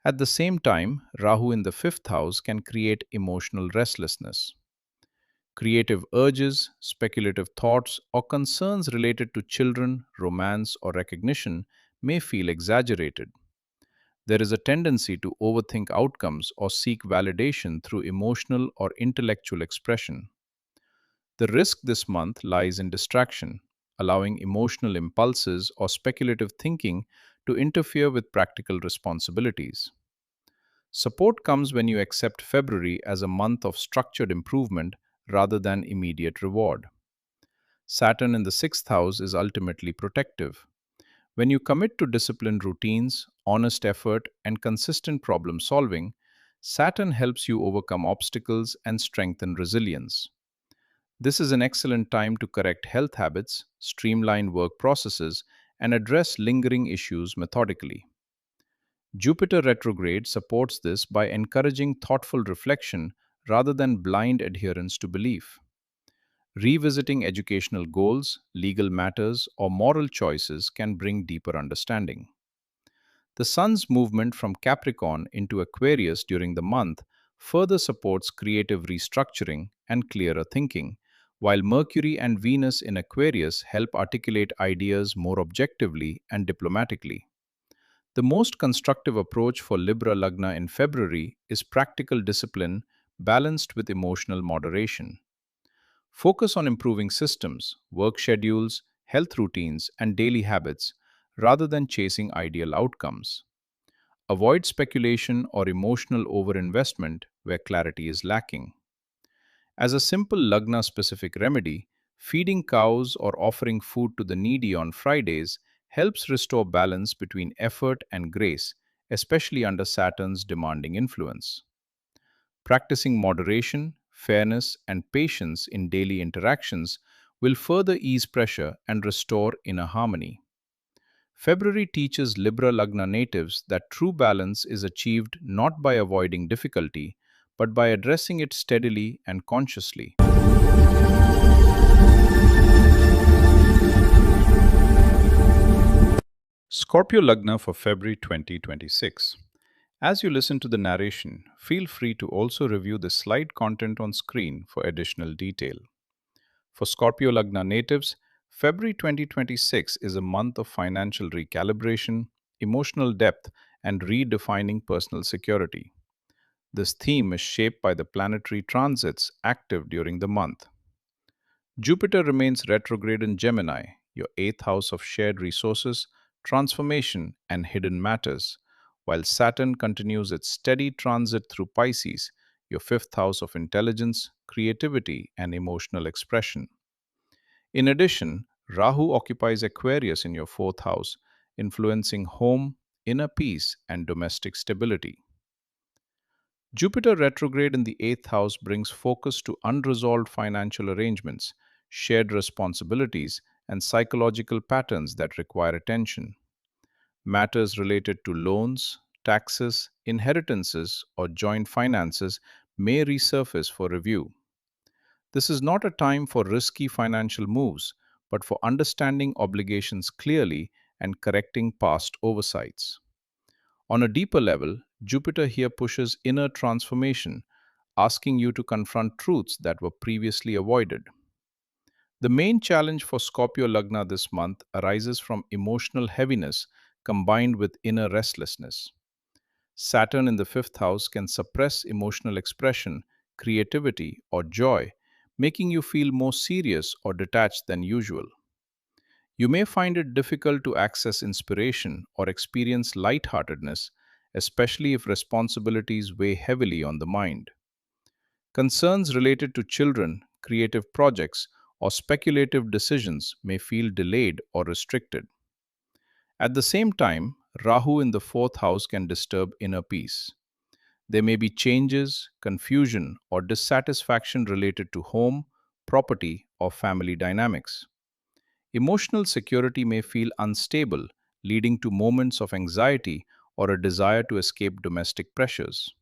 At the same time, Rahu in the fifth house can create emotional restlessness. Creative urges, speculative thoughts, or concerns related to children, romance, or recognition may feel exaggerated. There is a tendency to overthink outcomes or seek validation through emotional or intellectual expression. The risk this month lies in distraction, allowing emotional impulses or speculative thinking to interfere with practical responsibilities. Support comes when you accept February as a month of structured improvement rather than immediate reward. Saturn in the sixth house is ultimately protective. When you commit to disciplined routines, honest effort, and consistent problem solving, Saturn helps you overcome obstacles and strengthen resilience. This is an excellent time to correct health habits, streamline work processes, and address lingering issues methodically. Jupiter retrograde supports this by encouraging thoughtful reflection rather than blind adherence to belief. Revisiting educational goals, legal matters, or moral choices can bring deeper understanding. The Sun's movement from Capricorn into Aquarius during the month further supports creative restructuring and clearer thinking, while Mercury and Venus in Aquarius help articulate ideas more objectively and diplomatically. The most constructive approach for Libra Lagna in February is practical discipline balanced with emotional moderation. Focus on improving systems, work schedules, health routines, and daily habits rather than chasing ideal outcomes. Avoid speculation or emotional overinvestment where clarity is lacking. As a simple Lagna-specific remedy, feeding cows or offering food to the needy on Fridays helps restore balance between effort and grace, especially under Saturn's demanding influence. Practicing moderation, fairness, and patience in daily interactions will further ease pressure and restore inner harmony. February teaches Libra Lagna natives that true balance is achieved not by avoiding difficulty, but by addressing it steadily and consciously. Scorpio Lagna for February 2026. As you listen to the narration, feel free to also review the slide content on screen for additional detail. For Scorpio Lagna natives, February 2026 is a month of financial recalibration, emotional depth, and redefining personal security. This theme is shaped by the planetary transits active during the month. Jupiter remains retrograde in Gemini, your eighth house of shared resources, transformation, and hidden matters, while Saturn continues its steady transit through Pisces, your fifth house of intelligence, creativity, and emotional expression. In addition, Rahu occupies Aquarius in your fourth house, influencing home, inner peace, and domestic stability. Jupiter retrograde in the eighth house brings focus to unresolved financial arrangements, shared responsibilities, and psychological patterns that require attention. Matters related to loans, taxes, inheritances, or joint finances may resurface for review. This is not a time for risky financial moves, but for understanding obligations clearly and correcting past oversights. On a deeper level, Jupiter here pushes inner transformation, asking you to confront truths that were previously avoided. The main challenge for Scorpio Lagna this month arises from emotional heaviness combined with inner restlessness. Saturn in the fifth house can suppress emotional expression, creativity, or joy, making you feel more serious or detached than usual. You may find it difficult to access inspiration or experience lightheartedness, especially if responsibilities weigh heavily on the mind. Concerns related to children, creative projects, or speculative decisions may feel delayed or restricted. At the same time, Rahu in the fourth house can disturb inner peace. There may be changes, confusion, or dissatisfaction related to home, property, or family dynamics. Emotional security may feel unstable, leading to moments of anxiety or a desire to escape domestic pressures.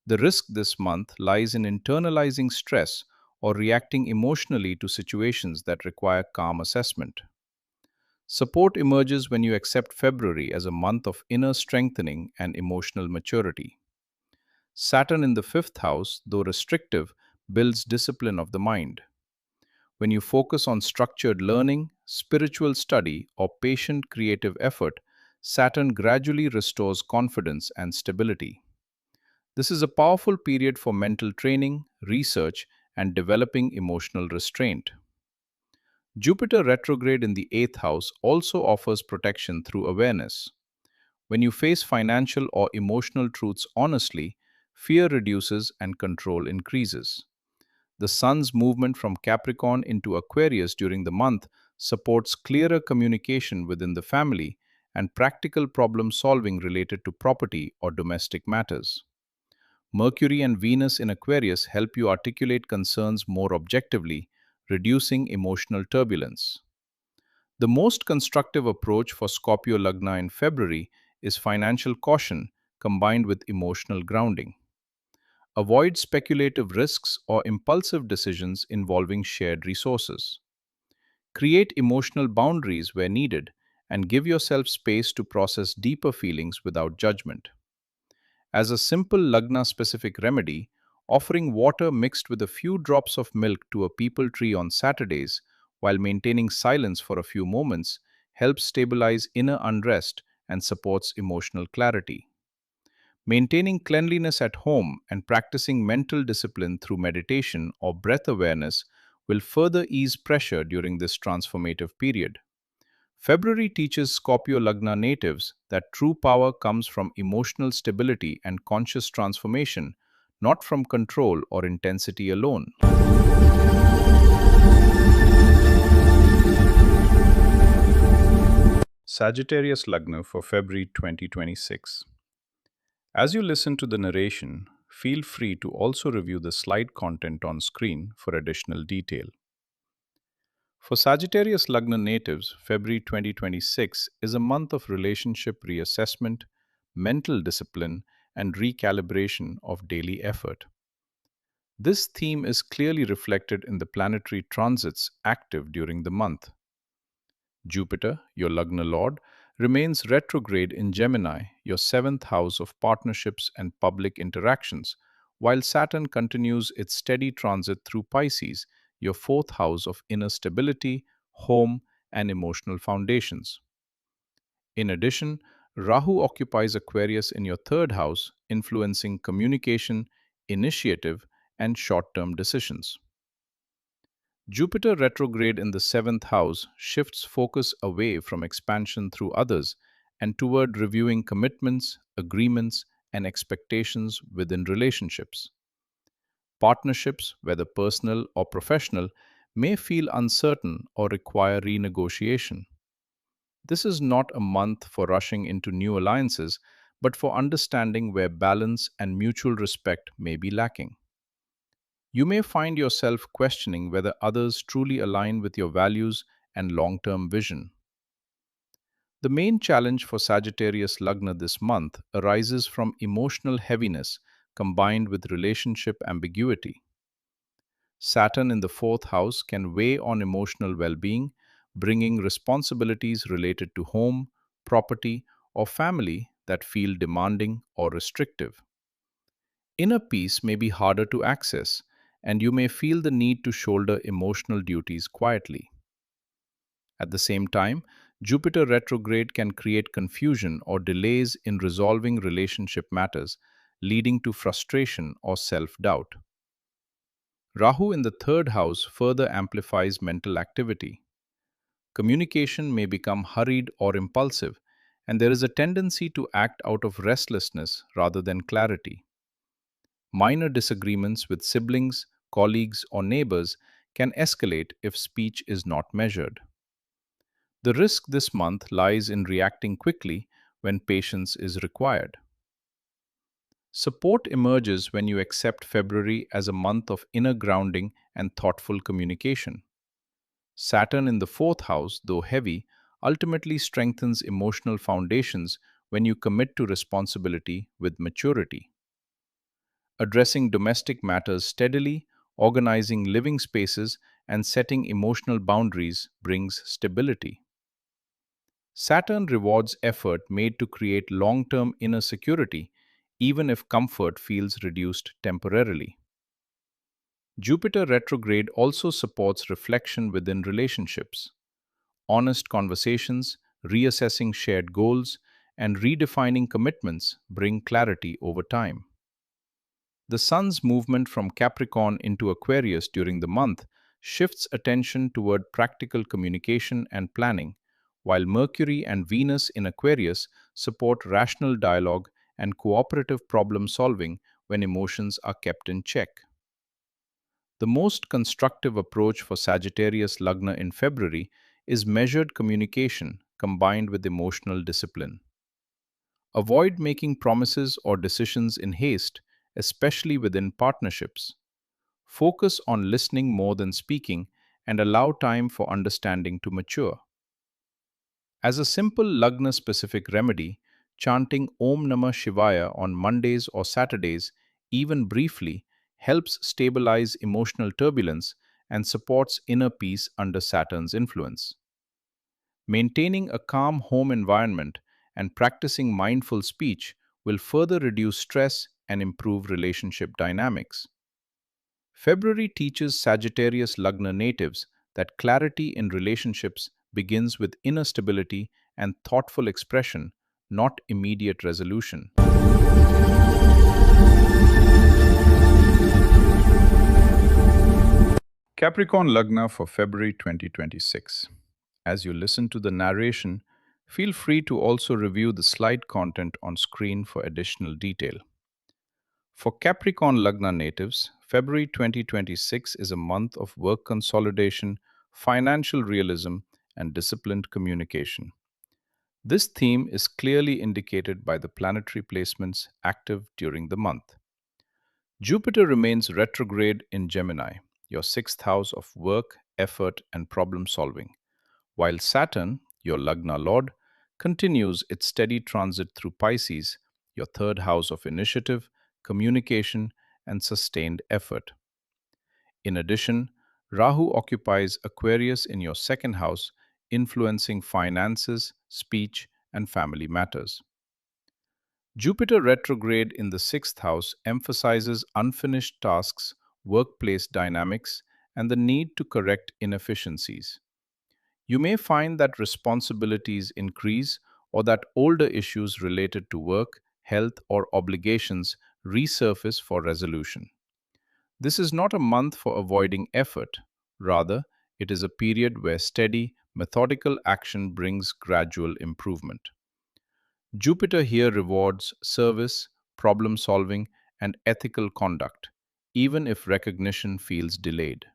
The risk this month lies in internalizing stress or reacting emotionally to situations that require calm assessment. Support emerges when you accept February as a month of inner strengthening and emotional maturity. Saturn in the fifth house, though restrictive, builds discipline of the mind. When you focus on structured learning, spiritual study, or patient creative effort, Saturn gradually restores confidence and stability. This is a powerful period for mental training, research, and developing emotional restraint. Jupiter retrograde in the eighth house also offers protection through awareness. When you face financial or emotional truths honestly, fear reduces and control increases. The Sun's movement from Capricorn into Aquarius during the month supports clearer communication within the family and practical problem solving related to property or domestic matters. Mercury and Venus in Aquarius help you articulate concerns more objectively, reducing emotional turbulence. The most constructive approach for Scorpio Lagna in February is financial caution combined with emotional grounding. Avoid speculative risks or impulsive decisions involving shared resources. Create emotional boundaries where needed and give yourself space to process deeper feelings without judgment. As a simple Lagna-specific remedy, offering water mixed with a few drops of milk to a peepal tree on Saturdays while maintaining silence for a few moments helps stabilize inner unrest and supports emotional clarity. Maintaining cleanliness at home and practicing mental discipline through meditation or breath awareness will further ease pressure during this transformative period. February teaches Scorpio Lagna natives that true power comes from emotional stability and conscious transformation, not from control or intensity alone. Sagittarius Lagna for February 2026. As you listen to the narration, feel free to also review the slide content on screen for additional detail. For Sagittarius Lagna natives, February 2026 is a month of relationship reassessment, mental discipline, and recalibration of daily effort. This theme is clearly reflected in the planetary transits active during the month. Jupiter, your Lagna lord, remains retrograde in Gemini, your seventh house of partnerships and public interactions, while Saturn continues its steady transit through Pisces, your fourth house of inner stability, home, and emotional foundations. In addition, Rahu occupies Aquarius in your third house, influencing communication, initiative, and short term decisions. Jupiter retrograde in the seventh house shifts focus away from expansion through others and toward reviewing commitments, agreements, and expectations within relationships. Partnerships, whether personal or professional, may feel uncertain or require renegotiation. This is not a month for rushing into new alliances, but for understanding where balance and mutual respect may be lacking. You may find yourself questioning whether others truly align with your values and long term vision. The main challenge for Sagittarius Lagna this month arises from emotional heaviness combined with relationship ambiguity. Saturn in the fourth house can weigh on emotional well being, bringing responsibilities related to home, property, or family that feel demanding or restrictive. Inner peace may be harder to access, and you may feel the need to shoulder emotional duties quietly. At the same time, Jupiter retrograde can create confusion or delays in resolving relationship matters, leading to frustration or self doubt. Rahu in the third house further amplifies mental activity. Communication may become hurried or impulsive, and there is a tendency to act out of restlessness rather than clarity. Minor disagreements with siblings, colleagues, or neighbors can escalate if speech is not measured. The risk this month lies in reacting quickly when patience is required. Support emerges when you accept February as a month of inner grounding and thoughtful communication. Saturn in the fourth house, though heavy, ultimately strengthens emotional foundations when you commit to responsibility with maturity. Addressing domestic matters steadily, organizing living spaces, and setting emotional boundaries brings stability. Saturn rewards effort made to create long term inner security, even if comfort feels reduced temporarily. Jupiter retrograde also supports reflection within relationships. Honest conversations, reassessing shared goals, and redefining commitments bring clarity over time. The Sun's movement from Capricorn into Aquarius during the month shifts attention toward practical communication and planning, while Mercury and Venus in Aquarius support rational dialogue and cooperative problem solving when emotions are kept in check. The most constructive approach for Sagittarius Lagna in February is measured communication combined with emotional discipline. Avoid making promises or decisions in haste especially within partnerships. Focus on listening more than speaking and allow time for understanding to mature. As a simple Lagna-specific remedy, chanting Om Namah Shivaya on Mondays or Saturdays, even briefly, helps stabilize emotional turbulence and supports inner peace under Saturn's influence. Maintaining a calm home environment and practicing mindful speech will further reduce stress and improve relationship dynamics. February teaches Sagittarius Lagna natives that clarity in relationships begins with inner stability and thoughtful expression, not immediate resolution. Capricorn Lagna for February 2026. As you listen to the narration, feel free to also review the slide content on screen for additional detail. For Capricorn Lagna natives, February 2026 is a month of work consolidation, financial realism, and disciplined communication. This theme is clearly indicated by the planetary placements active during the month. Jupiter remains retrograde in Gemini, your sixth house of work, effort, and problem solving, while Saturn, your Lagna Lord, continues its steady transit through Pisces, your third house of initiative, communication, and sustained effort. In addition, Rahu occupies Aquarius in your second house, influencing finances, speech, and family matters. Jupiter retrograde in the sixth house emphasizes unfinished tasks, workplace dynamics, and the need to correct inefficiencies. You may find that responsibilities increase or that older issues related to work, health, or obligations resurface for resolution. This is not a month for avoiding effort. Rather, it is a period where steady, methodical action brings gradual improvement. Jupiter here rewards service, problem solving, and ethical conduct, even if recognition feels delayed.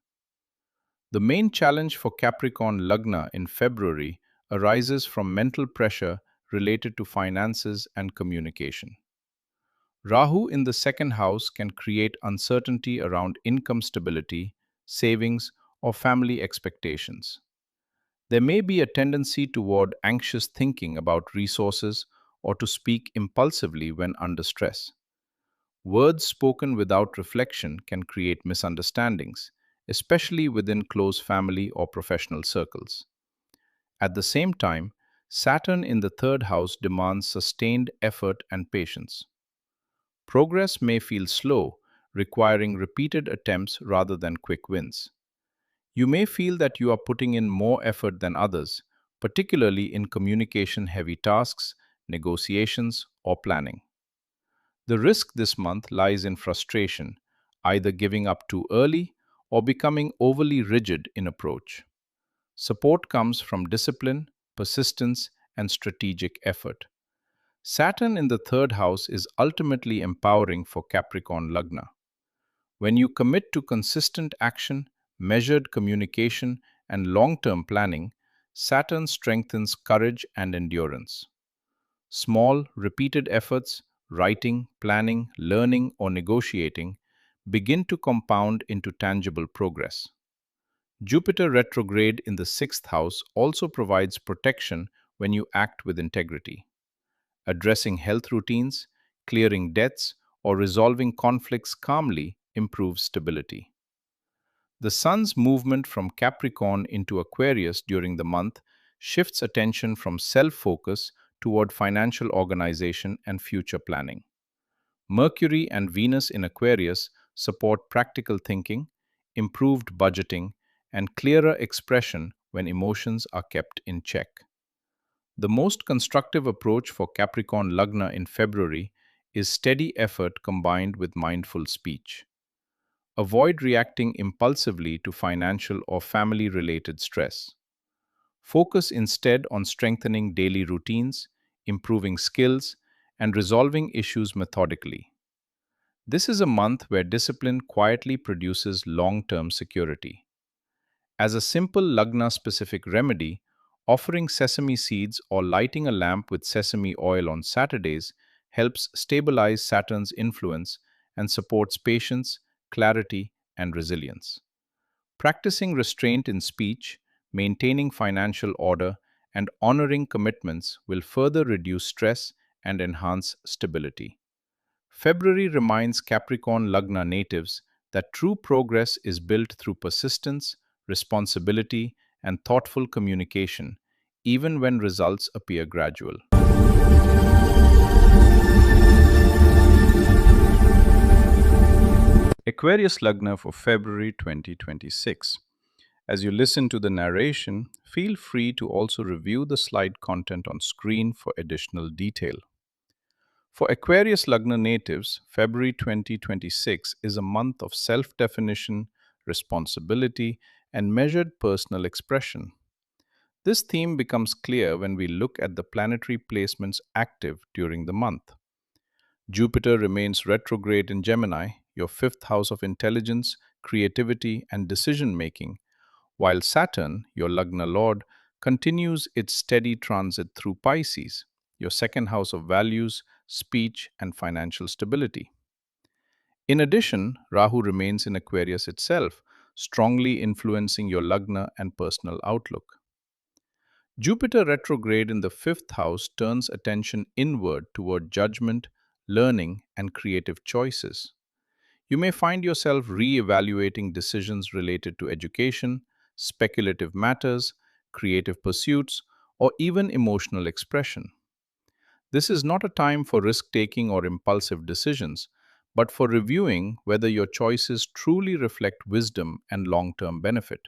The main challenge for Capricorn Lagna in February arises from mental pressure related to finances and communication. Rahu in the second house can create uncertainty around income stability, savings, or family expectations. There may be a tendency toward anxious thinking about resources or to speak impulsively when under stress. Words spoken without reflection can create misunderstandings, especially within close family or professional circles. At the same time, Saturn in the third house demands sustained effort and patience. Progress may feel slow, requiring repeated attempts rather than quick wins. You may feel that you are putting in more effort than others, particularly in communication heavy tasks, negotiations, or planning. The risk this month lies in frustration, either giving up too early or becoming overly rigid in approach. Support comes from discipline, persistence, and strategic effort. Saturn in the third house is ultimately empowering for Capricorn Lagna. When you commit to consistent action, measured communication, and long term planning, Saturn strengthens courage and endurance. Small, repeated efforts, writing, planning, learning, or negotiating, begin to compound into tangible progress. Jupiter retrograde in the sixth house also provides protection when you act with integrity. Addressing health routines, clearing debts, or resolving conflicts calmly improves stability. The Sun's movement from Capricorn into Aquarius during the month shifts attention from self focus toward financial organization and future planning. Mercury and Venus in Aquarius support practical thinking, improved budgeting, and clearer expression when emotions are kept in check. The most constructive approach for Capricorn Lagna in February is steady effort combined with mindful speech. Avoid reacting impulsively to financial or family related stress. Focus instead on strengthening daily routines, improving skills, and resolving issues methodically. This is a month where discipline quietly produces long term security. As a simple Lagna specific remedy, offering sesame seeds or lighting a lamp with sesame oil on Saturdays helps stabilize Saturn's influence and supports patience, clarity, and resilience. Practicing restraint in speech, maintaining financial order, and honoring commitments will further reduce stress and enhance stability. February reminds Capricorn Lagna natives that true progress is built through persistence, responsibility, and thoughtful communication, even when results appear gradual. Aquarius Lagna for February 2026. As you listen to the narration, feel free to also review the slide content on screen for additional detail. For Aquarius Lagna natives, February 2026 is a month of self definition, responsibility, and measured personal expression. This theme becomes clear when we look at the planetary placements active during the month. Jupiter remains retrograde in Gemini, your fifth house of intelligence, creativity, and decision making, while Saturn, your Lagna Lord, continues its steady transit through Pisces, your second house of values, speech, and financial stability. In addition, Rahu remains in Aquarius itself, strongly influencing your Lagna and personal outlook. Jupiter retrograde in the fifth house turns attention inward toward judgment, learning, and creative choices. You may find yourself re-evaluating decisions related to education, speculative matters, creative pursuits, or even emotional expression. This is not a time for risk-taking or impulsive decisions, but for reviewing whether your choices truly reflect wisdom and long-term benefit.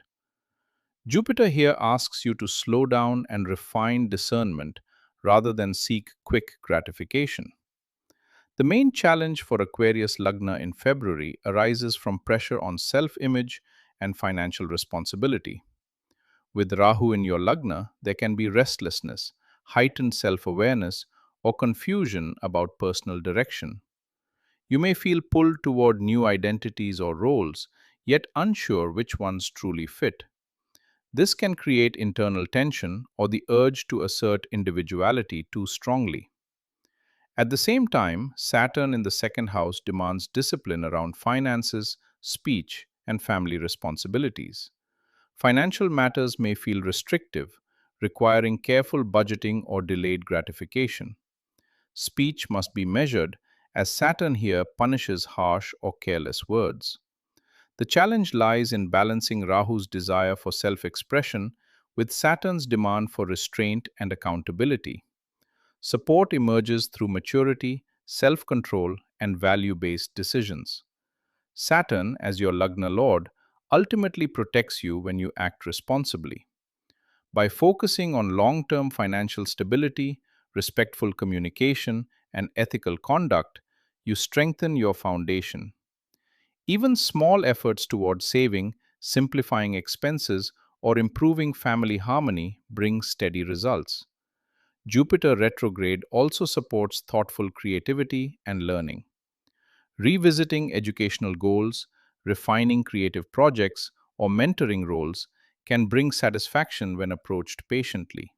Jupiter here asks you to slow down and refine discernment rather than seek quick gratification. The main challenge for Aquarius Lagna in February arises from pressure on self image and financial responsibility. With Rahu in your Lagna, there can be restlessness, heightened self awareness, or confusion about personal direction. You may feel pulled toward new identities or roles, yet unsure which ones truly fit. This can create internal tension or the urge to assert individuality too strongly. At the same time, Saturn in the second house demands discipline around finances, speech, and family responsibilities. Financial matters may feel restrictive, requiring careful budgeting or delayed gratification. Speech must be measured, as Saturn here punishes harsh or careless words. The challenge lies in balancing Rahu's desire for self expression with Saturn's demand for restraint and accountability. Support emerges through maturity, self control, and value based decisions. Saturn, as your Lagna Lord, ultimately protects you when you act responsibly. By focusing on long term financial stability, respectful communication, and ethical conduct, you strengthen your foundation. Even small efforts toward saving, simplifying expenses, or improving family harmony bring steady results. Jupiter retrograde also supports thoughtful creativity and learning. Revisiting educational goals, refining creative projects, or mentoring roles can bring satisfaction when approached patiently.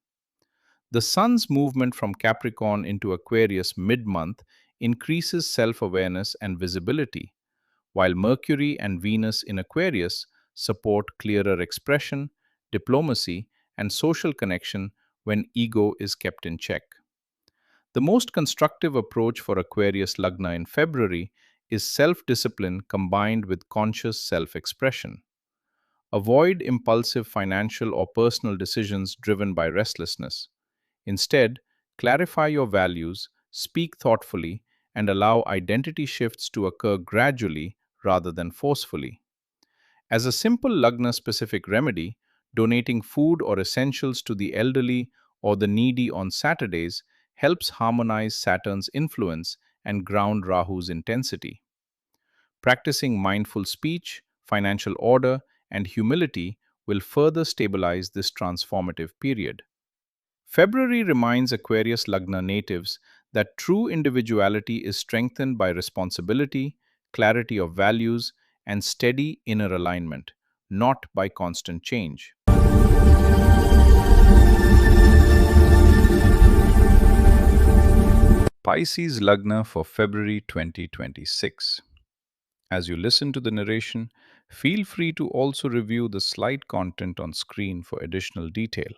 The Sun's movement from Capricorn into Aquarius mid month increases self awareness and visibility, while Mercury and Venus in Aquarius support clearer expression, diplomacy, and social connection when ego is kept in check. The most constructive approach for Aquarius Lagna in February is self discipline combined with conscious self expression. Avoid impulsive financial or personal decisions driven by restlessness. Instead, clarify your values, speak thoughtfully, and allow identity shifts to occur gradually rather than forcefully. As a simple Lagna-specific remedy, donating food or essentials to the elderly or the needy on Saturdays helps harmonize Saturn's influence and ground Rahu's intensity. Practicing mindful speech, financial order, and humility will further stabilize this transformative period. February reminds Aquarius Lagna natives that true individuality is strengthened by responsibility, clarity of values, and steady inner alignment, not by constant change. Pisces Lagna for February 2026. As you listen to the narration, feel free to also review the slide content on screen for additional detail.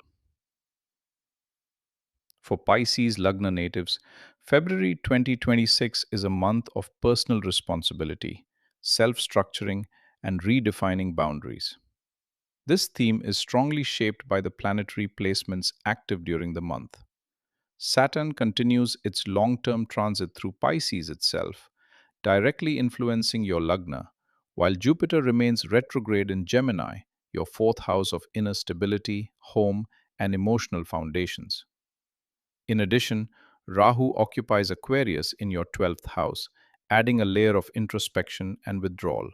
For Pisces Lagna natives, February 2026 is a month of personal responsibility, self structuring, and redefining boundaries. This theme is strongly shaped by the planetary placements active during the month. Saturn continues its long term transit through Pisces itself, directly influencing your Lagna, while Jupiter remains retrograde in Gemini, your fourth house of inner stability, home, and emotional foundations. In addition, Rahu occupies Aquarius in your 12th house, adding a layer of introspection and withdrawal.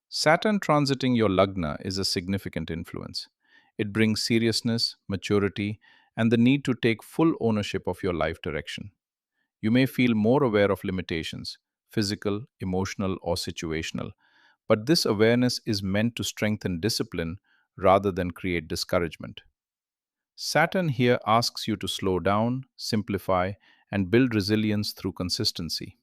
Saturn transiting your Lagna is a significant influence. It brings seriousness, maturity, and the need to take full ownership of your life direction. You may feel more aware of limitations, physical, emotional, or situational, but this awareness is meant to strengthen discipline rather than create discouragement. Saturn here asks you to slow down, simplify, and build resilience through consistency.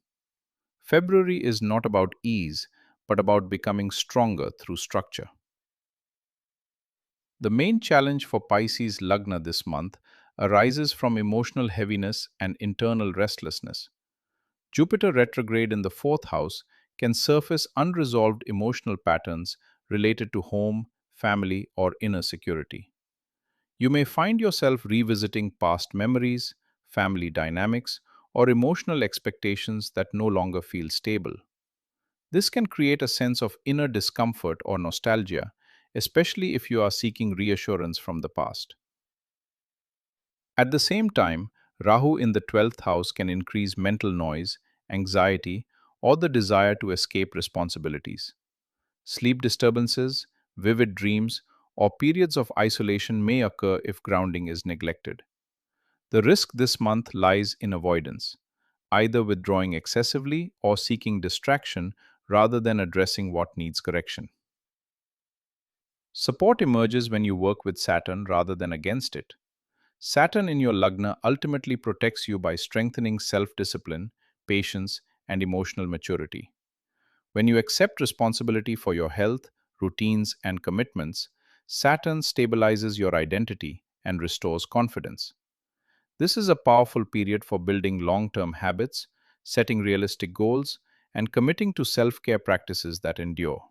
February is not about ease, but about becoming stronger through structure. The main challenge for Pisces Lagna this month arises from emotional heaviness and internal restlessness. Jupiter retrograde in the fourth house can surface unresolved emotional patterns related to home, family, or inner security. You may find yourself revisiting past memories, family dynamics, or emotional expectations that no longer feel stable. This can create a sense of inner discomfort or nostalgia, especially if you are seeking reassurance from the past. At the same time, Rahu in the 12th house can increase mental noise, anxiety, or the desire to escape responsibilities. Sleep disturbances, vivid dreams, or periods of isolation may occur if grounding is neglected. The risk this month lies in avoidance, either withdrawing excessively or seeking distraction rather than addressing what needs correction. Support emerges when you work with Saturn rather than against it. Saturn in your Lagna ultimately protects you by strengthening self discipline, patience, and emotional maturity. When you accept responsibility for your health, routines, and commitments, Saturn stabilizes your identity and restores confidence. This is a powerful period for building long term habits, setting realistic goals, and committing to self care practices that endure.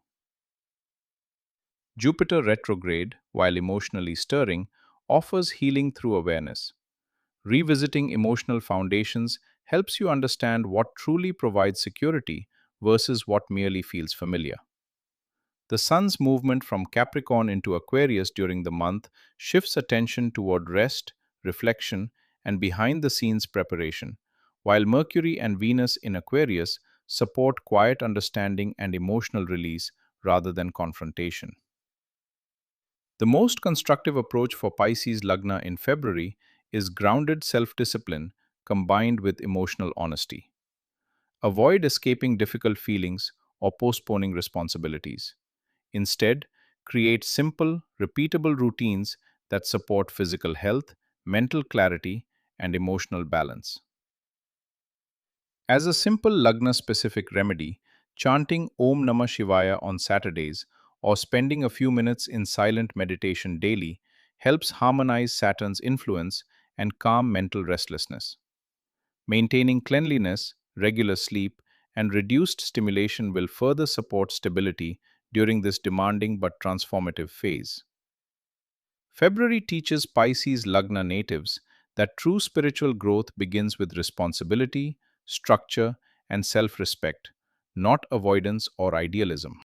Jupiter retrograde, while emotionally stirring, offers healing through awareness. Revisiting emotional foundations helps you understand what truly provides security versus what merely feels familiar. The Sun's movement from Capricorn into Aquarius during the month shifts attention toward rest, reflection, and behind the scenes preparation, while Mercury and Venus in Aquarius support quiet understanding and emotional release rather than confrontation. The most constructive approach for Pisces Lagna in February is grounded self discipline combined with emotional honesty. Avoid escaping difficult feelings or postponing responsibilities. Instead, create simple, repeatable routines that support physical health, mental clarity, and emotional balance. As a simple Lagna-specific remedy, chanting Om Namah Shivaya on Saturdays or spending a few minutes in silent meditation daily helps harmonize Saturn's influence and calm mental restlessness. Maintaining cleanliness, regular sleep, and reduced stimulation will further support stability during this demanding but transformative phase. February teaches Pisces Lagna natives that true spiritual growth begins with responsibility, structure, and self respect, not avoidance or idealism.